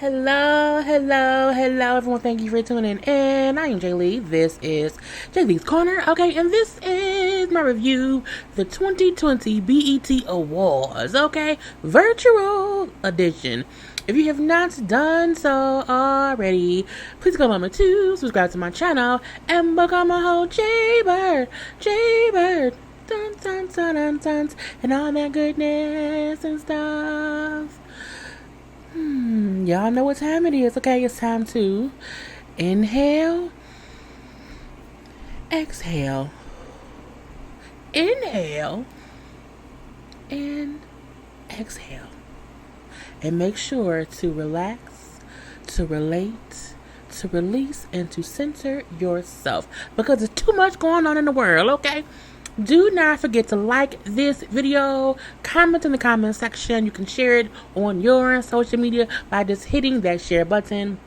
Hello, everyone. Thank you for tuning in. I am JayLee. This is JLeesCorner. Okay, and this is my review, the 2020 BET Awards. Okay, virtual edition. If you have not done so already, please go on to subscribe to my channel and become a whole JayBird. Dun, dun, dun, dun, dun, and all that goodness and stuff. Y'all know what time it is. Okay, it's time to inhale, exhale, inhale, and exhale. And make sure to relax, to relate, to release, and to center yourself, because there's too much going on in the world, okay? Do not forget to like this video, comment in the comment section. You can share it on your social media by just hitting that share button.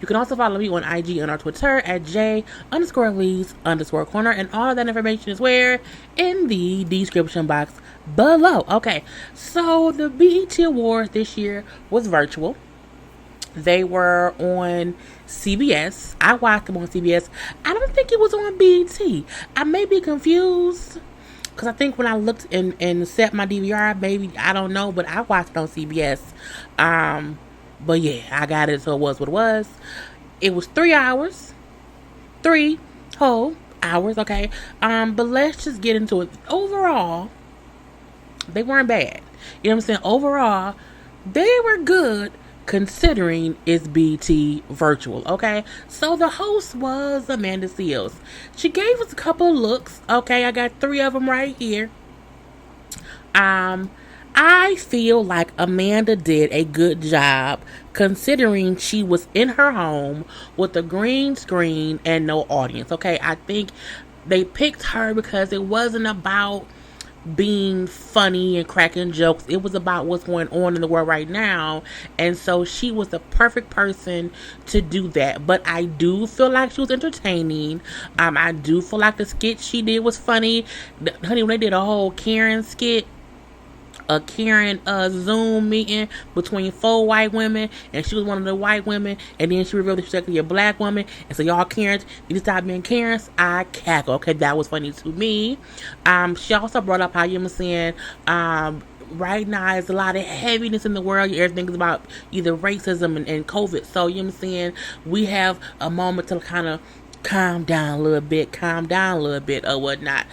You can also follow me on IG and on Twitter at J_Lees_Corner, and all of that information is where? In the description box below. Okay, so the BET Awards this year was virtual. They were on CBS. I watched them on CBS. I don't think it was on BET. I may be confused, because I think when I looked and set my DVR, maybe, I don't know, but I watched it on CBS. But yeah, I got it, so it was what it was. It was 3 hours. 3 whole hours, okay? But let's just get into it. Overall, they weren't bad. You know what I'm saying? Overall, they were good, considering it's BT virtual, okay? So the host was Amanda Seales. She gave us a couple of looks, okay? I got 3 of them right here. I feel like Amanda did a good job, considering she was in her home with a green screen and no audience, okay? I think they picked her because it wasn't about being funny and cracking jokes. It was about what's going on in the world right now, and so she was the perfect person to do that. But I do feel like she was entertaining. I do feel like the skit she did was funny. Honey, when they did a whole Karen skit, a Karen Zoom meeting between 4 white women, and she was one of the white women, and then she revealed that she's actually a black woman, and so y'all Karens, you need to stop being Karens. I cackle. Okay, that was funny to me. She also brought up how, you know what I'm saying, right now there's a lot of heaviness in the world. Everything is about either racism and COVID, so you know what I'm saying, we have a moment to kind of calm down a little bit or whatnot.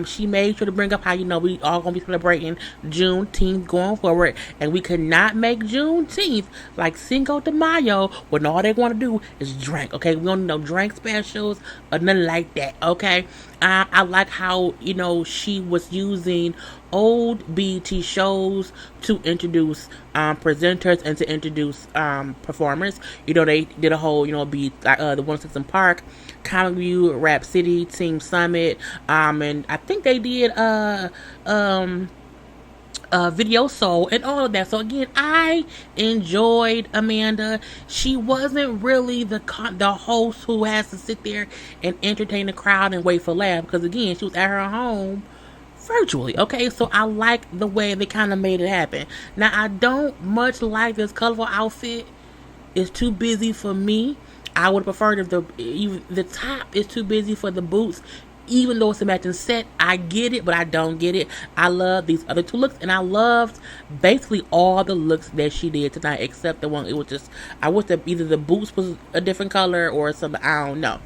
She made sure to bring up how, you know, we all gonna be celebrating Juneteenth going forward, and we could not make Juneteenth like Cinco de Mayo when all they want to do is drink, okay? We don't know drink specials or nothing like that, okay? I like how, you know, she was using old BET shows to introduce presenters and to introduce performers. You know, they did a whole, you know, the 167 Park, Comic View, Rap City, Team Summit, and I think they did Video Soul and all of that. So again, I enjoyed Amanda. She wasn't really the host who has to sit there and entertain the crowd and wait for laughs, because again, she was at her home virtually, okay? So I like the way they kind of made it happen. Now, I don't much like this colorful outfit. It's too busy for me. I would have preferred if the top is too busy for the boots. Even though it's a matching set, I get it, but I don't get it. I love these other 2 looks, and I loved basically all the looks that she did tonight, except the one. It was just, I wish that either the boots was a different color or something. I don't know.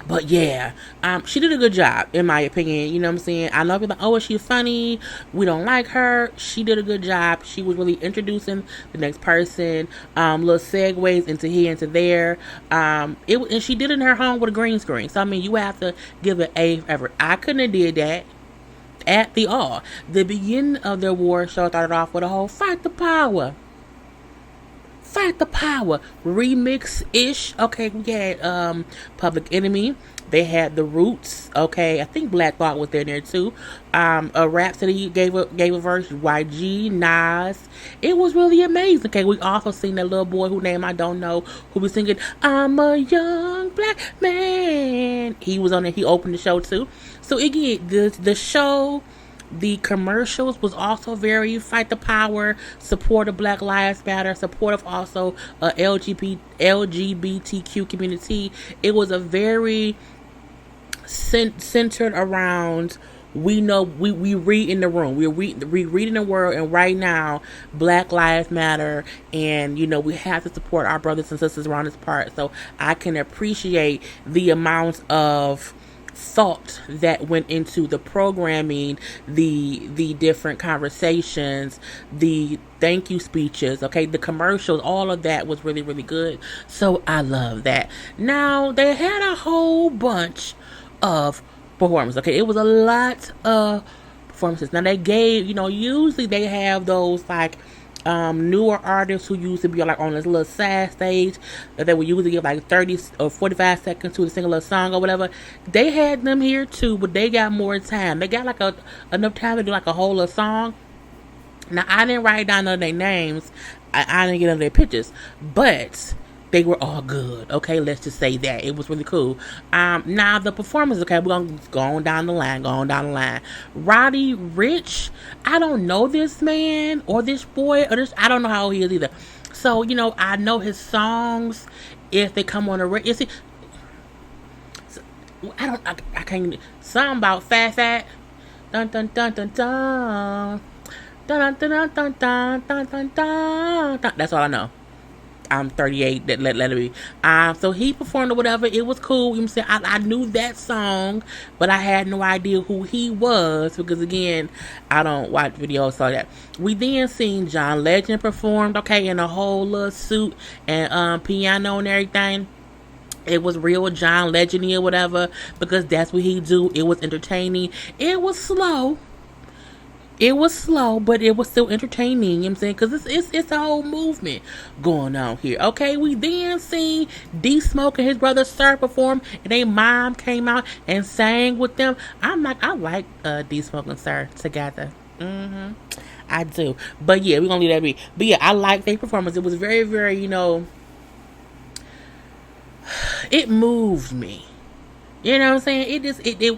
But yeah, she did a good job, in my opinion. You know what I'm saying? I know people like, oh, is she funny? We don't like her. She did a good job. She was really introducing the next person, little segues into here, into there. And she did it in her home with a green screen. So, I mean, you have to give it A for effort. I couldn't have did that at the all. The beginning of the award show started off with a whole Fight the Power remix-ish. Okay, we had Public Enemy. They had The Roots. Okay, I think Black Thought was there too. A Rhapsody gave a verse. YG, Nas. It was really amazing. Okay, we also seen that little boy whose name I don't know, who was singing "I'm a Young Black Man." He was on it. He opened the show too. So again, the show The commercials was also very fight the power, support of Black Lives Matter, support of also LGBTQ community. It was a very centered around, we know, we read in the room, we read in the world, and right now Black Lives Matter, and we have to support our brothers and sisters around this part. So I can appreciate the amount of thought that went into the programming, the different conversations, the thank you speeches, okay, the commercials, all of that was really, really good. So I love that. Now they had a whole bunch of performance. Okay, it was a lot of performances. Now they gave, usually they have those like newer artists who used to be like on this little side stage that they would usually give like 30 or 45 seconds to sing a little song or whatever. They had them here too, but they got more time. They got like enough time to do like a whole little song. Now I didn't write down none of their names. I didn't get none of their pictures, but they were all good. Okay, let's just say that it was really cool. Now the performance. Okay, we're gonna go on down the line. Roddy Ricch. I don't know this man or this boy or this. I don't know how old he is either. So I know his songs if they come on the radio. I can't. Something about fat. Dun dun dun dun dun. Dun dun dun dun dun dun dun dun. That's all I know. I'm 38. Let it be. So he performed or whatever. It was cool. I knew that song, but I had no idea who he was because again, I don't watch videos so that. We then seen John Legend performed. Okay, in a whole little suit and piano and everything. It was real John Legend-y or whatever because that's what he do. It was entertaining. It was slow. But it was still entertaining, you know what I'm saying? Because it's a whole movement going on here. Okay, we then seen D Smoke and his brother Sir perform, and their mom came out and sang with them. I like D Smoke and Sir together. I do. But yeah, we're going to leave that be. But yeah, I like their performance. It was very, very, it moved me. You know what I'm saying?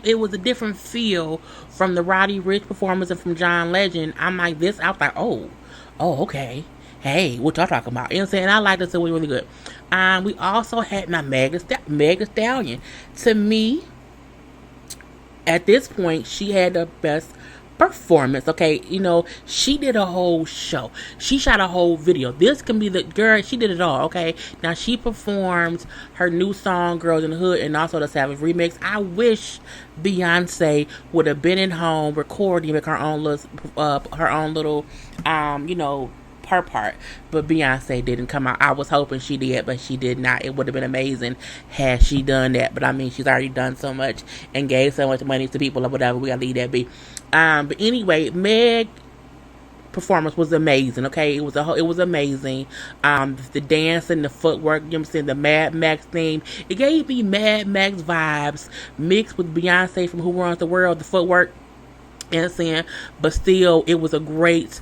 It was a different feel from the Roddy Ricch performance and from John Legend. I'm like this. I was like, oh, okay. Hey, what y'all talking about? You know what I'm saying? I like this. It was really good. We also had my Meg Thee Stallion. To me, at this point, she had the best performance. Okay, she did a whole show. She shot a whole video. This can be the girl. She did it all. Okay, now she performed her new song "Girls in the Hood" and also the Savage remix. I wish Beyonce would have been at home recording, make her own little her part, but Beyonce didn't come out. I was hoping she did, but she did not. It would have been amazing had she done that, but I mean, she's already done so much and gave so much money to people or whatever. We gotta leave that be. But anyway, Meg performance was amazing. Okay, it was amazing. The dance and the footwork, you know what I'm saying, the Mad Max theme, it gave me Mad Max vibes mixed with Beyonce from Who Runs the World. The footwork, you know what I'm saying, but still, it was a great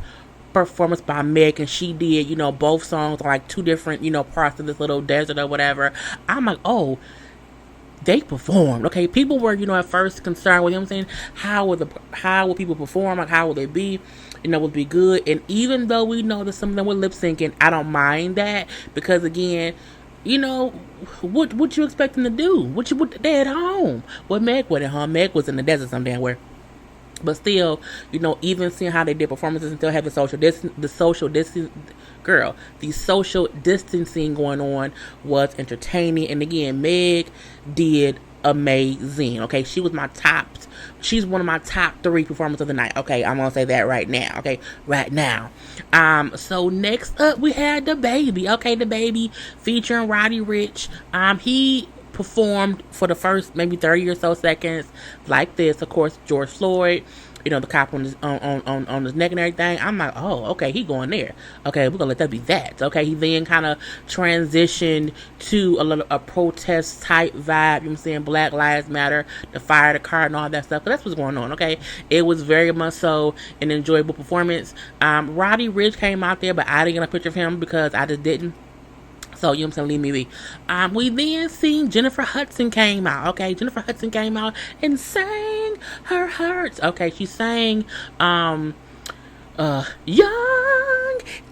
performance by Meg, and she did, both songs are like two different, parts of this little desert or whatever. I'm like, oh, they performed. Okay, people were, at first concerned with, I'm saying, how will people perform? Like, how will they be? Would be good. And even though we know that some of them were lip syncing, I don't mind that because again, what you expect them to do? What they at home? Well, Meg wasn't at home. Meg was in the desert some damn where. But still, even seeing how they did performances and still have the social distancing going on was entertaining. And again, Meg did amazing. Okay, she's one of my top 3 performers of the night. Okay, I'm gonna say that right now. Okay, right now. So next up we had DaBaby. Okay, DaBaby featuring Roddy Ricch. He performed for the first maybe 30 or so seconds like this. Of course, George Floyd, the cop on his neck and everything. I'm like, oh, okay, he going there. Okay, we're gonna let that be that. Okay, he then kind of transitioned to a protest type vibe. You know what I'm saying? Black Lives Matter, the fire, the car, and all that stuff. But that's what's going on. Okay, it was very much so an enjoyable performance. Roddy Ricch came out there, but I didn't get a picture of him because I just didn't. So, you know what I'm saying, leave me be. We then seen Jennifer Hudson came out. Okay, Jennifer Hudson came out and sang her hurts. Okay, she sang young,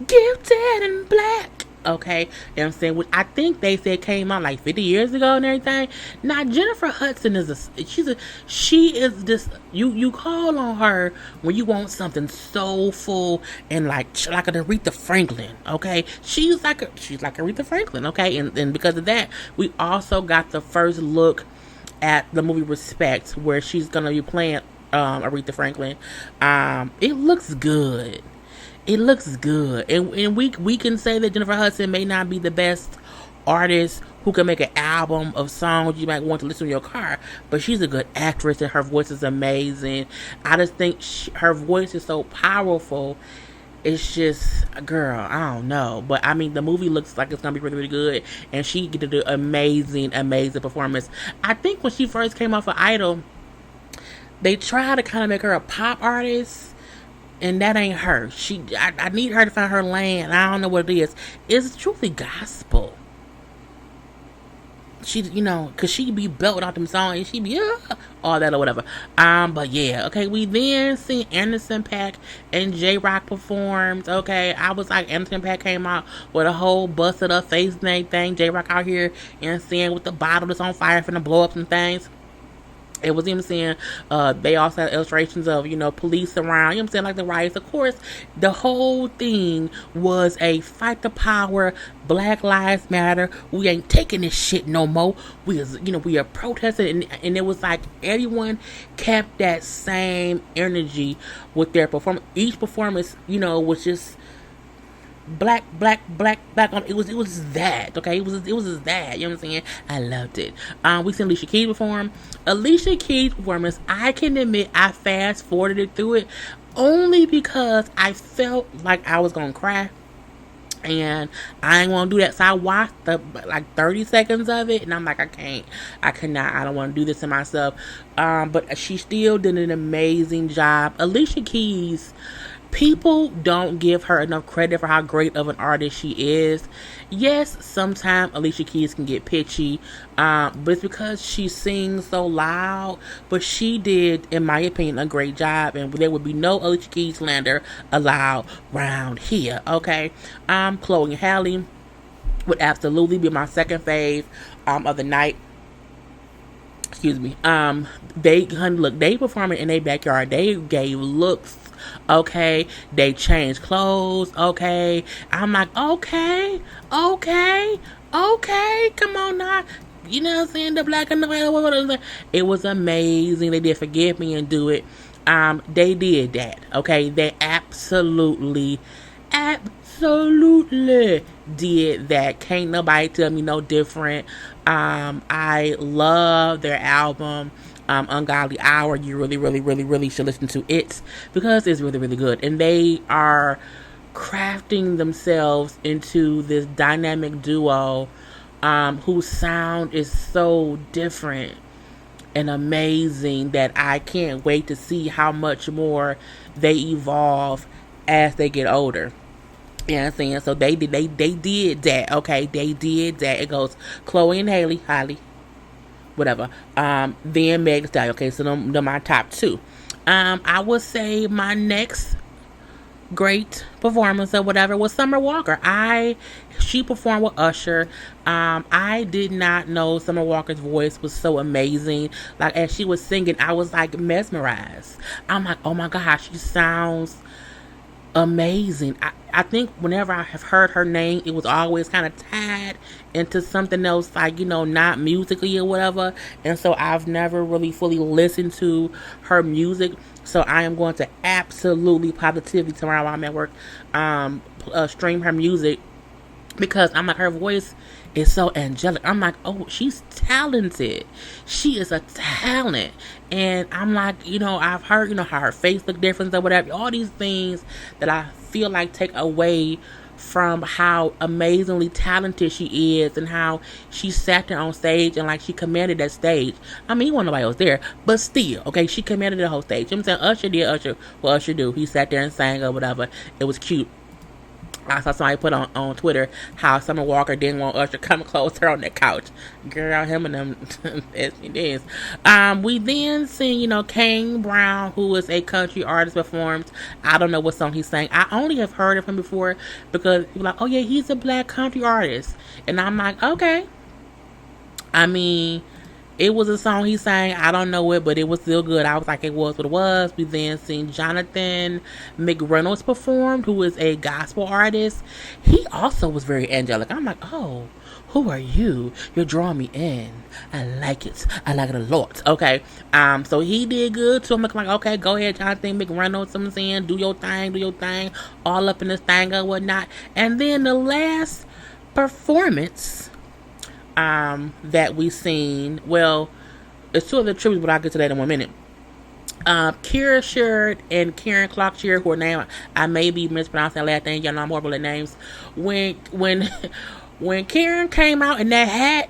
gifted, and black. Okay, you know what I'm saying? Which I think they said came out like 50 years ago and everything. Now Jennifer Hudson she is this you call on her when you want something soulful and like an Aretha Franklin. Okay, she's like Aretha Franklin. Okay, and because of that, we also got the first look at the movie Respect, where she's gonna be playing Aretha Franklin. It looks good. It looks good, and we can say that Jennifer Hudson may not be the best artist who can make an album of songs you might want to listen to in your car, but she's a good actress and her voice is amazing. I just think her voice is so powerful. It's just, girl, I don't know, but I mean, the movie looks like it's gonna be really, really good, and she did an amazing, amazing performance. I think when she first came off of Idol, they tried to kind of make her a pop artist, and that ain't her. I need her to find her lane. I don't know what it is. It's truly gospel. She, cause she be belting out them songs and she be all that or whatever. But yeah, okay. We then see Anderson .Paak and J-Rock performed. Okay, I was like, Anderson .Paak came out with a whole busted up face and everything. J-Rock out here and seeing with the bottle that's on fire finna blow up some things. It was even saying they also had illustrations of, police around, you know what I'm saying, like the riots. Of course, the whole thing was a fight the power, Black Lives Matter. We ain't taking this shit no more. We are protesting, and it was like everyone kept that same energy with their performance. Each performance, was just black on. It was that, okay. It was that, you know what I'm saying. I loved it. We seen Alicia Keys perform. Alicia Keys performance, I can admit I fast forwarded it through it only because I felt like I was gonna cry, and I ain't want to do that. So I watched the 30 seconds of it, and I'm like, I cannot, I don't want to do this to myself. But she still did an amazing job. Alicia Keys, people don't give her enough credit for how great of an artist she is. Yes, sometimes Alicia Keys can get pitchy, but it's because she sings so loud. But she did, in my opinion, a great job, and there would be no Alicia Keys slander allowed around here. Okay, Chloe and Halle would absolutely be my second fave of the night. Excuse me. They performing in their backyard. They gave looks. Okay, they changed clothes. Okay, I'm like, okay, come on now. You know what I'm saying? The black and the white. It was amazing. They did Forgive Me and Do It. They did that. Okay, they absolutely did that. Can't nobody tell me no different. I love their album. Ungodly Hour. You really, really, really, really should listen to it because it's really, really good. And they are crafting themselves into this dynamic duo whose sound is so different and amazing that I can't wait to see how much more they evolve as they get older. You know what I'm saying? So they did that. Okay, they did that. It goes Chloe and Halle, whatever. Then Meg Thee Stallion. Okay, so they're my top two. I would say my next great performance or whatever was Summer Walker. She performed with Usher. I did not know Summer Walker's voice was so amazing. Like, as she was singing, I was like mesmerized. I'm like, oh my gosh, she sounds amazing. I think whenever I have heard her name, it was always kind of tied into something else, like, not musically or whatever. And so I've never really fully listened to her music. So I am going to absolutely positively tomorrow while I'm at work stream her music, because I'm like, her voice is so angelic. I'm like, oh, she's talented. She is a talent. And I'm like, I've heard, how her face look different or whatever. All these things that I feel like take away from how amazingly talented she is and how she sat there on stage and like she commanded that stage. I mean, nobody else there, but still, okay, she commanded the whole sstage. You know what I'm saying? Usher did what Usher do. He sat there and sang or whatever. It was cute. I saw somebody put on Twitter how Summer Walker didn't want Usher to come close her on that couch. Girl, him and them, it is. We then seen, Kane Brown, who is a country artist, performed. I don't know what song he sang. I only have heard of him before because people are like, oh yeah, he's a black country artist. And I'm like, okay. I mean, it was a song he sang. I don't know it, but it was still good. I was like, it was what it was. We then seen Jonathan McReynolds perform, who is a gospel artist. He also was very angelic. I'm like, oh, who are you? You're drawing me in. I like it. I like it a lot. Okay. So he did good too. I'm like, okay, go ahead, Jonathan McReynolds. I'm saying, do your thing, all up in this thing or whatnot. And then the last performance that we seen. Well, it's two of the tributes, but I'll get to that in 1 minute. Kira Sheard and Karen Clockshear, who are named, I may be mispronouncing that last name. Y'all know I'm horrible at names. When when Karen came out in that hat,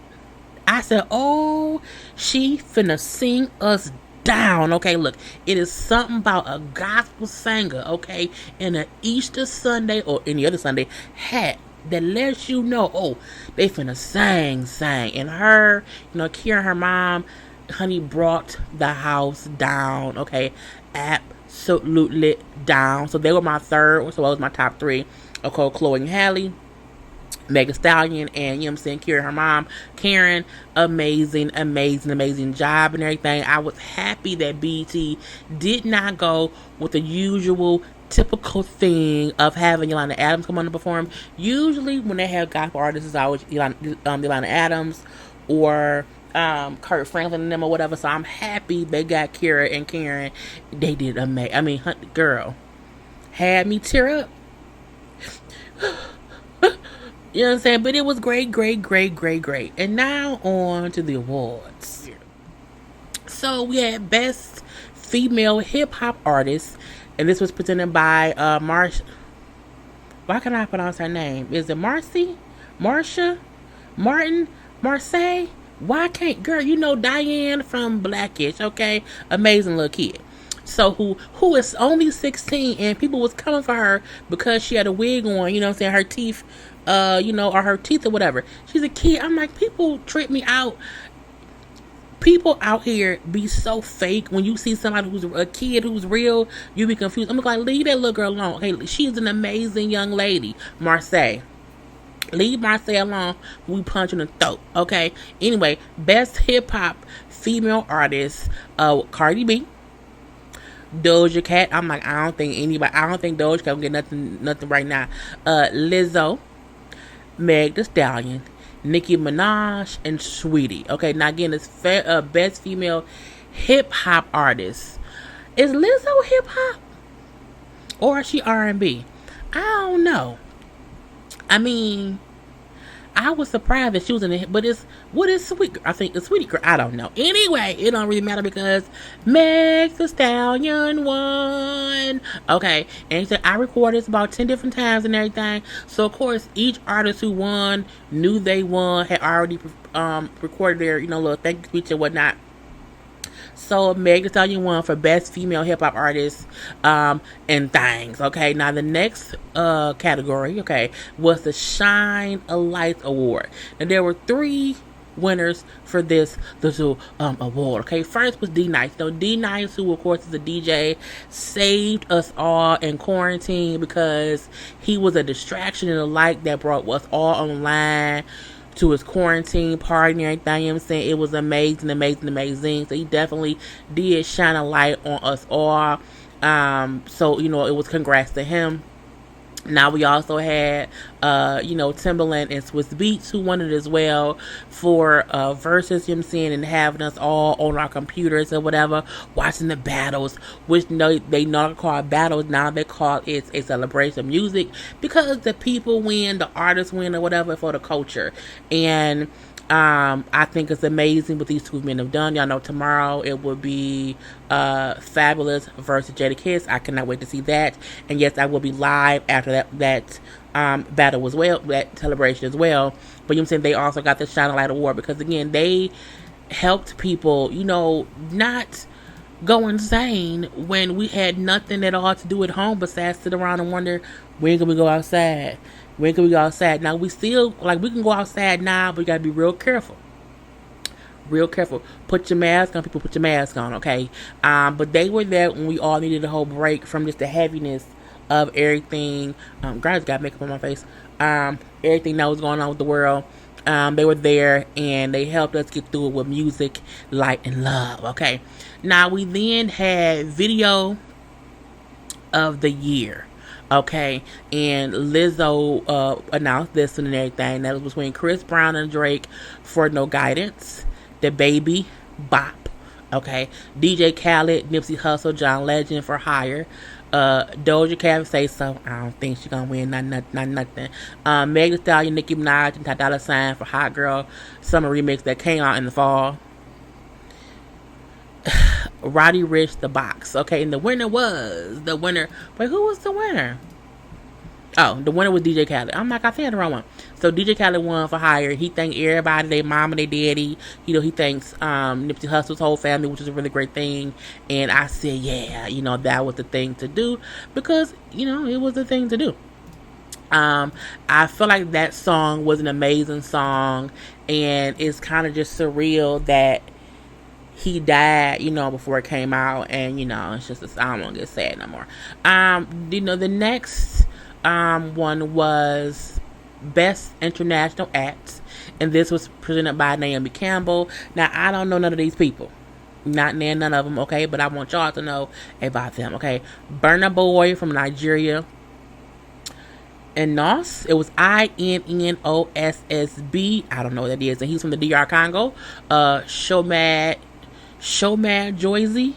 I said, oh, she finna sing us down. Okay, look, it is something about a gospel singer, okay, in an Easter Sunday or any other Sunday hat that lets you know, oh, they finna sing. And her, Kira and her mom, honey, brought the house down, okay, absolutely down. So they were my third, so that was my top three. Okay, Chloe and Halle, Megan Stallion, and Kira and her mom, Karen. Amazing job and everything. I was happy that BET did not go with the usual typical thing of having Yolanda Adams come on to perform. Usually when they have gospel artists, it's always Yolanda Adams or Kurt Franklin and them or whatever. So I'm happy they got Kira and Karen. They did amazing. I mean, girl, had me tear up. You know what I'm saying? But it was great. And now on to the awards. So we had Best Female Hip Hop Artist, and this was presented by why can I pronounce her name? Is it Marcy? Marsha? Martin? Marseille? Why can't, girl, Diane from Blackish, okay? Amazing little kid. So who is only 16, and people was coming for her because she had a wig on, her teeth, or her teeth or whatever. She's a kid. I'm like, people trip me out. People out here be so fake. When you see somebody who's a kid who's real, you be confused. I'm like, leave that little girl alone. Okay, she's an amazing young lady, Marseille. Leave Marseille alone. We punch in the throat. Okay. Anyway, Best Hip Hop Female Artist, Cardi B, Doja Cat. I'm like, I don't think Doja Cat will get nothing right now. Lizzo, Meg Thee Stallion, Nicki Minaj, and Sweetie. Okay, now again, it's Best Female Hip Hop Artist. Is Lizzo hip hop or is she R&B? I don't know. I mean, I was surprised that she was in it, but what is Sweet? I think it's Sweetie Girl. I don't know. Anyway, it don't really matter because Meg Thee Stallion won. Okay, and he said I recorded this about 10 different times and everything. So of course, each artist who won knew they won, had already recorded their little thank you speech and whatnot. So Meg Thee Stallion won for Best Female Hip Hop Artist and things. Okay, now the next category, okay, was the Shine a Light Award. And there were 3 winners for this award. Okay, first was D Nice. So D Nice, who of course is a DJ, saved us all in quarantine because he was a distraction and a light that brought us all online to his quarantine party and everything. You know what I'm saying? It was amazing. So he definitely did shine a light on us all. So it was congrats to him. Now we also had Timbaland and Swiss Beats, who won it as well for versus, and having us all on our computers or whatever watching the battles, which they not call battles now, they call it a celebration of music because the people win, the artists win or whatever for the culture. And I think it's amazing what these 2 men have done. Y'all know tomorrow it will be Fabulous versus Jadakiss. I cannot wait to see that. And yes, I will be live after that battle as well, that celebration as well. But I'm saying they also got the Shine a Light Award because again, they helped people, not go insane when we had nothing at all to do at home besides sit around and wonder When can we go outside? When can we go outside? Now we still like we can go outside now, but you gotta be real careful. Real careful. Put your mask on, people. Put your mask on, okay? But they were there when we all needed a whole break from just the heaviness of everything. Guys got makeup on my face. Everything that was going on with the world. They were there and they helped us get through it with music, light, and love. Okay. Now we then had video of the year. Okay, and Lizzo announced this and everything. That was between Chris Brown and Drake for No Guidance, The Baby, Bop. Okay, DJ Khaled, Nipsey Hussle, John Legend for Hire. Doja Cat Say So. I don't think she's gonna win. Not nothing. Meg Thee Stallion, Nicki Minaj, and Ty Dolla $ign for Hot Girl Summer Remix that came out in the fall. Roddy Ricch, The Box. Okay, and the winner. Wait, who was the winner? Oh, the winner was DJ Khaled. I'm like, I think I had the wrong one. So DJ Khaled won for Hire. He thanked everybody, their mom and their daddy. You know, he thanks Nipsey Hussle's whole family, which is a really great thing. And I said, yeah, you know, that was the thing to do because, you know, it was the thing to do. I feel like that song was an amazing song, and it's kind of just surreal that he died, you know, before it came out, and you know, it's just I don't want to get sad no more. You know, the next one was Best International Act, and this was presented by Naomi Campbell. Now I don't know none of these people, not none of them, okay, but I want y'all to know about them, okay. Burna Boy from Nigeria. And Nos, it was INNOSSB. I don't know what that is, and he's from the DR Congo. Shomad Joyzy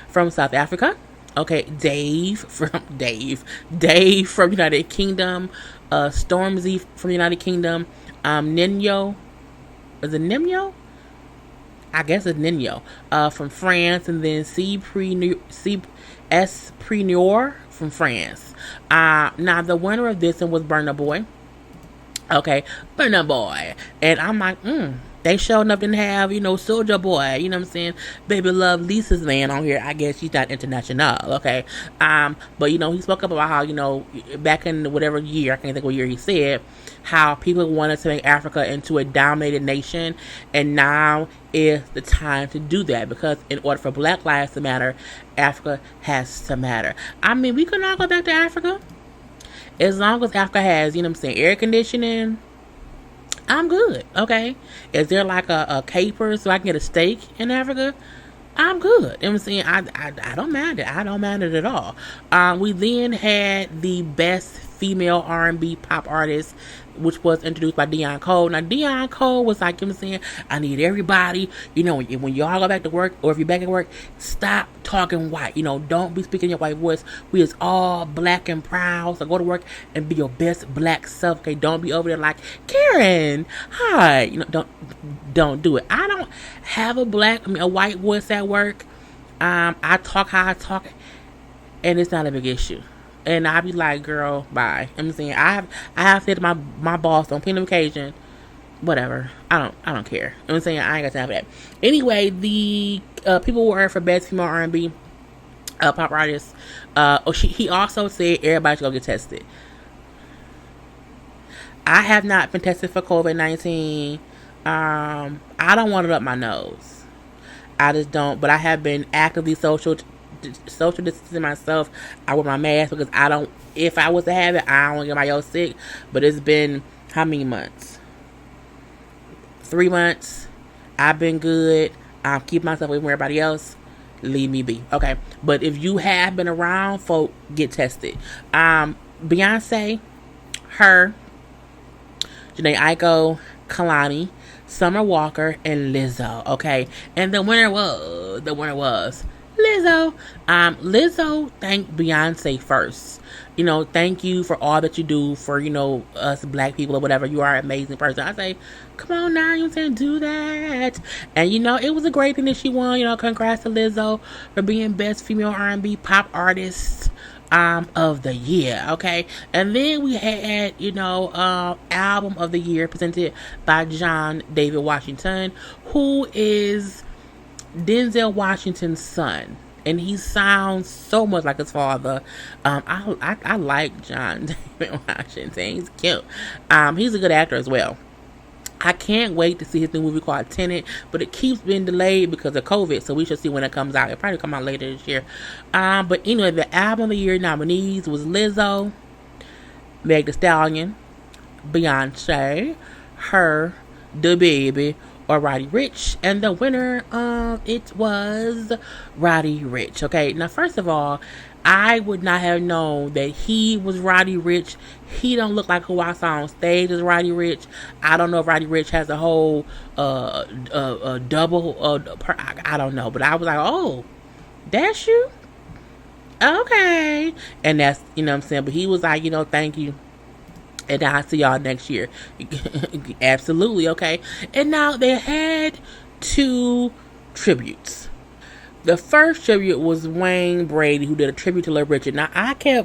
from South Africa. Okay, Dave from United Kingdom. Stormzy from United Kingdom. Nino, is it Nino? I guess it's Nino. From France, and then C Preneur from France. Now the winner of this one was Burna Boy. Okay, Burna Boy. And I'm like, they showed up and have, you know, Soulja Boy, you know what I'm saying? Baby Love Lisa's man on here. I guess she's not international, okay? But, you know, he spoke up about how, you know, back in whatever year, I can't think what year he said, how people wanted to make Africa into a dominated nation, and now is the time to do that, because in order for Black lives to matter, Africa has to matter. I mean, we could all go back to Africa. As long as Africa has, you know what I'm saying, air conditioning, I'm good, okay? Is there like a caper so I can get a steak in Africa? I'm good. You know what I'm saying? I don't mind it. I don't mind it at all. We then had the best female R&B pop artist, which was introduced by Deion Cole. Now, Deion Cole was like, you know what I'm saying, I need everybody, you know, when y'all go back to work, or if you're back at work, stop talking white. You know, don't be speaking your white voice. We is all black and proud, so go to work and be your best black self, okay? Don't be over there like, Karen, hi. You know, don't do it. I don't have a white voice at work. I talk how I talk, and it's not a big issue. And I be like, girl, bye. I'm saying I have said to my boss on plenty of occasion, whatever. I don't care. I'm saying I ain't got time for that. Anyway, the people were for best female R&B pop artist. He also said everybody should go get tested. I have not been tested for COVID-19. I don't want it up my nose. I just don't. But I have been actively social distancing myself. I wear my mask because I don't. If I was to have it, I don't want to get my else sick. But it's been how many months? 3 months. I've been good. I'm keeping myself away from everybody else. Leave me be, okay? But if you have been around, folk, get tested. Beyonce, her, Janae Aiko, Kalani, Summer Walker, and Lizzo. Okay, and the winner was Lizzo. Lizzo thanked Beyonce first. You know, thank you for all that you do for, you know, us black people or whatever. You are an amazing person. I say, come on now, you know what I'm saying? Do that. And, you know, it was a great thing that she won. You know, congrats to Lizzo for being best female R&B pop artist of the year. Okay. And then we had, you know, album of the year presented by John David Washington, who is Denzel Washington's son. and he sounds so much like his father. I like John David Washington. He's cute. He's a good actor as well. I can't wait to see his new movie called Tenet, but it keeps being delayed because of COVID, so we should see when it comes out. It'll probably come out later this year. But anyway, the album of the year nominees was Lizzo, Meg Thee Stallion, Beyonce, Her, The Baby, or Roddy Ricch, and the winner it was Roddy Ricch. Okay, now first of all, I would not have known that he was Roddy Ricch. He don't look like who I saw on stage as Roddy Ricch. I don't know if Roddy Ricch has a whole double. I don't know, but I was like, oh, that's you, okay, and that's, you know what I'm saying. But he was like, thank you. And I'll see y'all next year. Absolutely, okay. And now they had 2 tributes. The first tribute was Wayne Brady, who did a tribute to Little Richard. Now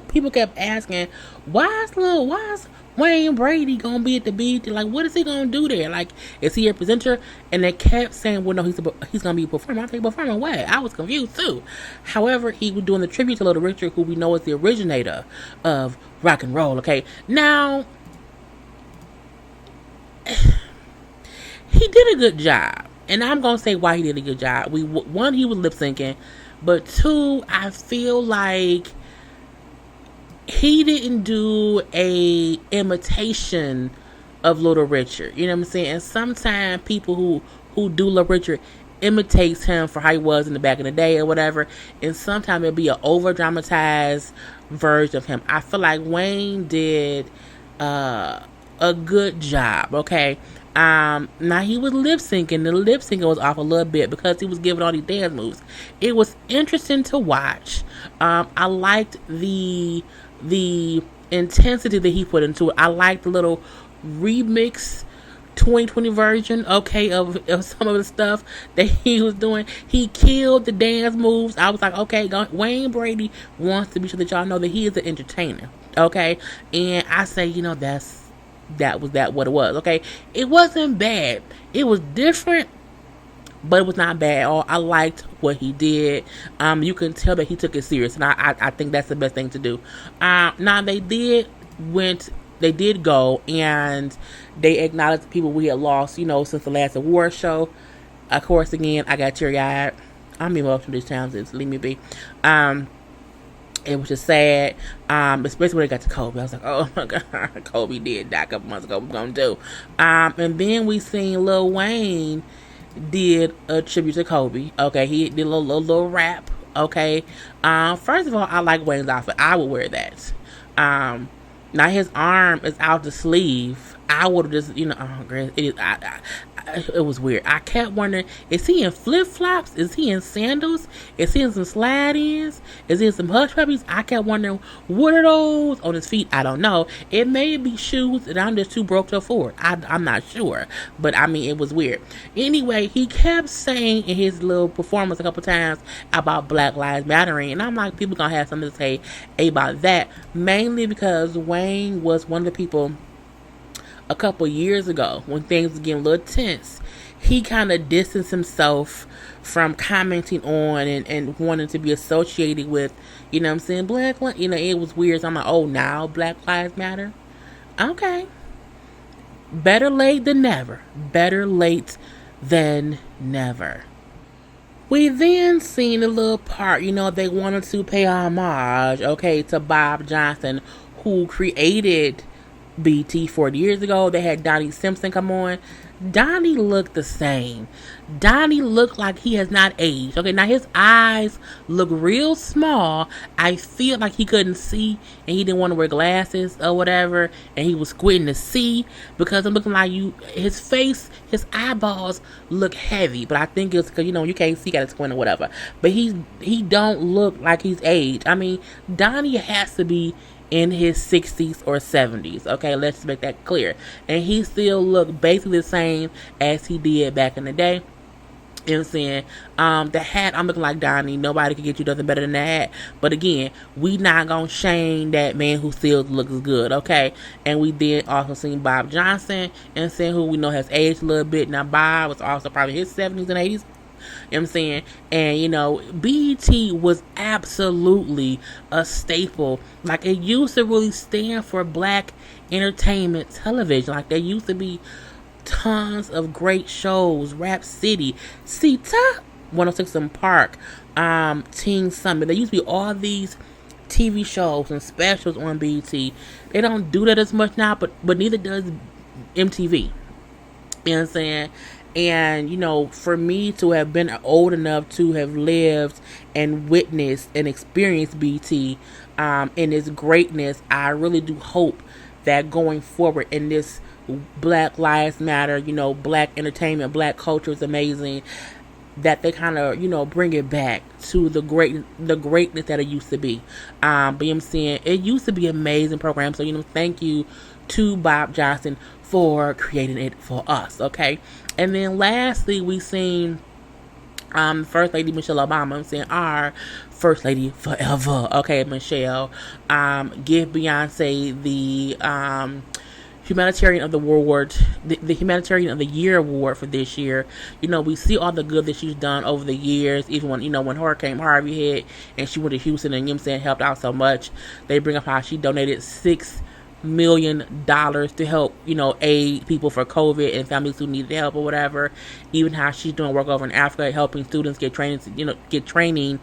people kept asking, why is Wayne Brady gonna be at the beach? Like, what is he gonna do there? Like, is he a presenter? And they kept saying, well, no, he's gonna be a performer. I think performing what? I was confused too. However, he was doing the tribute to Little Richard, who we know is the originator of rock and roll. Okay, now he did a good job. And I'm going to say why he did a good job. One, he was lip syncing. But 2, I feel like he didn't do a imitation of Little Richard. You know what I'm saying? And sometimes people who do Little Richard imitates him for how he was in the back of the day or whatever. And sometimes it'll be an over dramatized version of him. I feel like Wayne did a good job. Okay. Now he was lip syncing. The lip syncing was off a little bit because he was giving all these dance moves. It was interesting to watch. I liked the intensity that he put into it. I liked the little remix 2020 version, okay, of some of the stuff that he was doing. He killed the dance moves. I was like, okay, Wayne Brady wants to be sure that y'all know that he is an entertainer, okay? And I say, that was what it was, okay? It wasn't bad. It was different, but it was not bad at all. I liked what he did. You can tell that he took it serious, and I think that's the best thing to do. Now they did go and they acknowledged the people we had lost, since the last award show. Of course, again, I got teary-eyed. I'm emotional these times. Just leave me be. It was just sad, especially when it got to Kobe. I was like, oh my God, Kobe did die a couple months ago. What we gonna do? And then we seen Lil Wayne did a tribute to Kobe. Okay, he did a little rap. Okay, first of all, I like Wayne's outfit. I would wear that. Now his arm is out the sleeve. I would have just, it was weird. I kept wondering, is he in flip-flops? Is he in sandals? Is he in some slide-ins? Is he in some hush puppies? I kept wondering, what are those on his feet? I don't know. It may be shoes and I'm just too broke to afford. I'm not sure. But, it was weird. Anyway, he kept saying in his little performance a couple times about Black Lives Mattering. And I'm like, people going to have something to say about that. Mainly because Wayne was one of the people a couple years ago when things were getting a little tense. He kind of distanced himself from commenting on and wanting to be associated with, Black Lives, it was weird. So I'm like, oh, now Black Lives Matter? Okay. Better late than never. Better late than never. We then seen a little part, they wanted to pay homage, okay, to Bob Johnson, who created BT 40 years ago. They had Donnie Simpson come on. Donnie looked the same. Donnie looked like he has not aged. Okay, now his eyes look real small. I feel like he couldn't see and he didn't want to wear glasses or whatever, and he was squinting to see because I'm looking like his face, his eyeballs look heavy, but I think it's because you can't see, got to squint or whatever. But he don't look like he's aged. Donnie has to be in his 60s or 70s. Okay, let's make that clear. And he still looked basically the same as he did back in the day. You know what I'm saying? The hat, I'm looking like Donnie. Nobody can get you nothing better than that hat. But again, we not gonna shame that man who still looks good, okay? And we did also see Bob Johnson and seeing who we know has aged a little bit. Now, Bob was also probably his 70s and 80s. You know what I'm saying? And, you know, BET was absolutely a staple. Like, it used to really stand for black entertainment television. Like, there used to be tons of great shows. Rap City, Sita, 106 in Park, Teen Summit. There used to be all these TV shows and specials on BET. They don't do that as much now, but neither does MTV. You know what I'm saying? And, you know, for me to have been old enough to have lived and witnessed and experienced BT in its greatness, I really do hope that going forward in this Black Lives Matter, you know, black entertainment, black culture is amazing, that they kind of, you know, bring it back to the greatness that it used to be. But you know what I'm saying? It used to be an amazing program. So, you know, thank you to Bob Johnson for creating it for us, okay? And then lastly, we seen First Lady Michelle Obama, I'm saying our First Lady forever, okay, Michelle, give Beyonce the Humanitarian of the Award, the Humanitarian of the Year award for this year. You know, we see all the good that she's done over the years. Even when, you know, when Hurricane Harvey hit and she went to Houston and, you know what I'm saying, helped out so much. They bring up how she donated $6 million to help, you know, aid people for COVID and families who needed help or whatever. Even how she's doing work over in Africa, helping students get training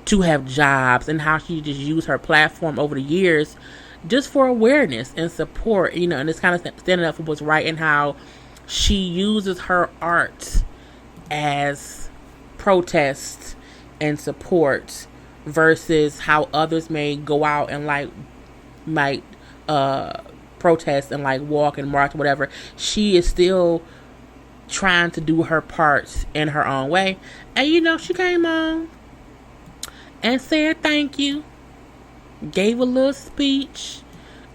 to have jobs, and how she just used her platform over the years just for awareness and support, you know, and it's kind of standing up for what's right, and how she uses her art as protest and support versus how others may go out and might protest and walk and march, whatever. She is still trying to do her parts in her own way. And, you know, she came on and said thank you, gave a little speech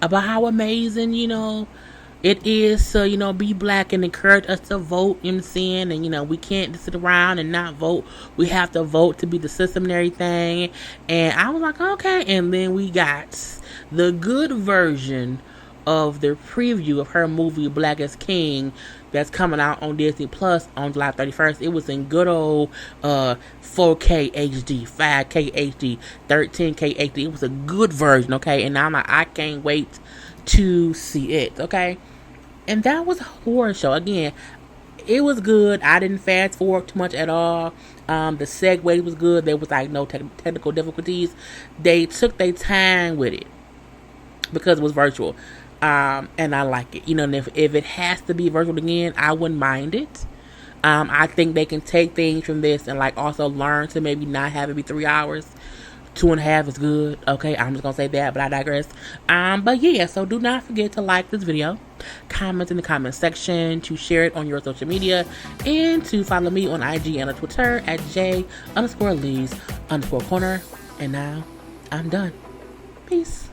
about how amazing, you know, it is to, you know, be black, and encourage us to vote, you know what I'm saying? And, you know, we can't just sit around and not vote. We have to vote to be the system and everything. And I was like, okay. And then we got the good version of the preview of her movie Black as King that's coming out on Disney Plus on July 31st. It was in good old 4K HD, 5K HD, 13K HD. It was a good version, okay? And I'm like, I can't wait to see it, okay? And that was a horror show. Again, it was good. I didn't fast forward too much at all. The segue was good. There was no technical difficulties. They took their time with it because it was virtual. And I like it. You know, and if it has to be virtual again, I wouldn't mind it. I think they can take things from this and also learn to maybe not have it be 3 hours. 2.5 is good. Okay, I'm just gonna say that, but I digress. But yeah, so do not forget to like this video, comment in the comment section, to share it on your social media, and to follow me on IG and on Twitter at J_Lees_Corner. And now I'm done. Peace.